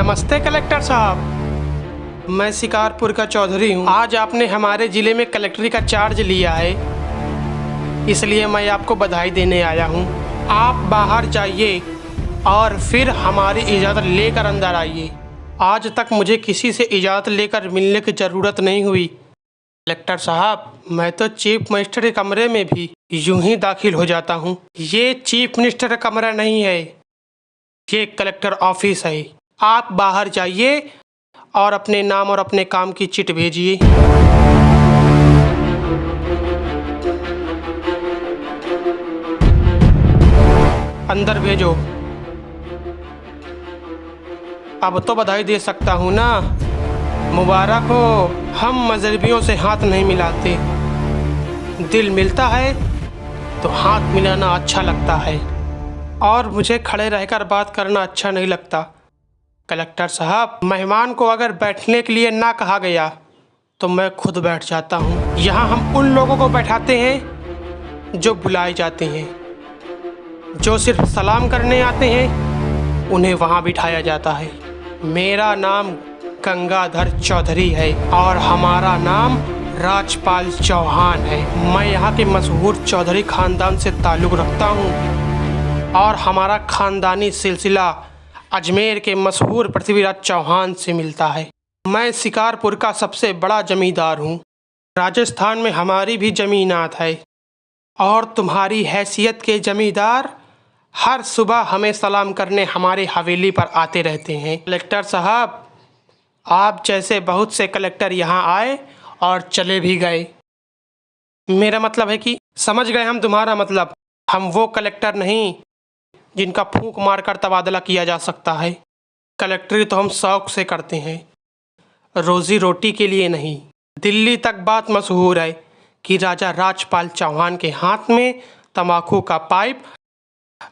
नमस्ते कलेक्टर साहब, मैं शिकारपुर का चौधरी हूँ। आज आपने हमारे ज़िले में कलेक्टरी का चार्ज लिया है, इसलिए मैं आपको बधाई देने आया हूँ। आप बाहर जाइए और फिर हमारी इजाज़त लेकर अंदर आइए। आज तक मुझे किसी से इजाज़त लेकर मिलने की ज़रूरत नहीं हुई। कलेक्टर साहब, मैं तो चीफ मिनिस्टर के कमरे में भी यूं ही दाखिल हो जाता हूँ। ये चीफ मिनिस्टर का कमरा नहीं है, ये कलेक्टर ऑफिस है। आप बाहर जाइए और अपने नाम और अपने काम की चिट भेजिए। अंदर भेजो। अब तो बधाई दे सकता हूँ ना? मुबारक हो। हम मजहबियों से हाथ नहीं मिलाते, दिल मिलता है तो हाथ मिलाना अच्छा लगता है, और मुझे खड़े रहकर बात करना अच्छा नहीं लगता। कलेक्टर साहब, मेहमान को अगर बैठने के लिए ना कहा गया तो मैं खुद बैठ जाता हूँ। यहाँ हम उन लोगों को बैठाते हैं जो बुलाए जाते हैं, जो सिर्फ सलाम करने आते हैं उन्हें वहाँ बिठाया जाता है। मेरा नाम गंगाधर चौधरी है और हमारा नाम राजपाल चौहान है। मैं यहाँ के मशहूर चौधरी खानदान से ताल्लुक़ रखता हूँ और हमारा ख़ानदानी सिलसिला अजमेर के मशहूर पृथ्वीराज चौहान से मिलता है। मैं शिकारपुर का सबसे बड़ा जमींदार हूँ। राजस्थान में हमारी भी जमीनात है और तुम्हारी हैसियत के जमींदार हर सुबह हमें सलाम करने हमारे हवेली पर आते रहते हैं। कलेक्टर साहब, आप जैसे बहुत से कलेक्टर यहाँ आए और चले भी गए। मेरा मतलब है कि समझ गए हम तुम्हारा मतलब। हम वो कलेक्टर नहीं जिनका फूंक मारकर तबादला किया जा सकता है। कलेक्टरी तो हम शौक़ से करते हैं, रोज़ी रोटी के लिए नहीं। दिल्ली तक बात मशहूर है कि राजा राजपाल चौहान के हाथ में तंबाकू का पाइप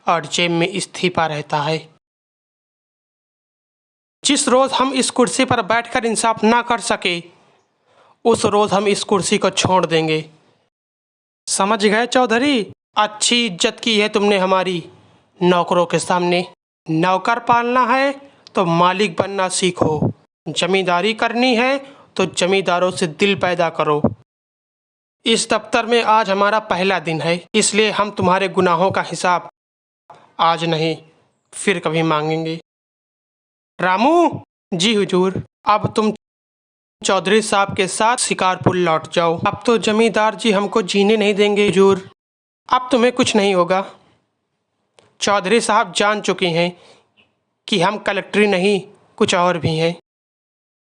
और जेब में इस्तीफा रहता है। जिस रोज़ हम इस कुर्सी पर बैठकर इंसाफ ना कर सके, उस रोज़ हम इस कुर्सी को छोड़ देंगे। समझ गए चौधरी? अच्छी इज्जत की है तुमने हमारी नौकरों के सामने। नौकर पालना है तो मालिक बनना सीखो, जमींदारी करनी है तो जमींदारों से दिल पैदा करो। इस दफ्तर में आज हमारा पहला दिन है, इसलिए हम तुम्हारे गुनाहों का हिसाब आज नहीं फिर कभी मांगेंगे। रामू जी हुजूर, अब तुम चौधरी साहब के साथ शिकारपुर लौट जाओ। अब तो जमींदार जी हमको जीने नहीं देंगे हुजूर। अब तुम्हें कुछ नहीं होगा। चौधरी साहब जान चुके हैं कि हम कलेक्टरी नहीं कुछ और भी हैं।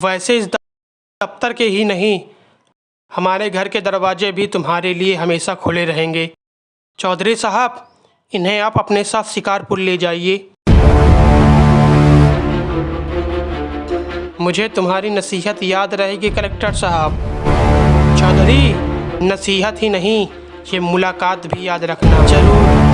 वैसे इस दफ्तर के ही नहीं, हमारे घर के दरवाजे भी तुम्हारे लिए हमेशा खुले रहेंगे। चौधरी साहब, इन्हें आप अपने साथ शिकारपुर ले जाइए। मुझे तुम्हारी नसीहत याद रहेगी कलेक्टर साहब। चौधरी, नसीहत ही नहीं, ये मुलाकात भी याद रखना। जरूर।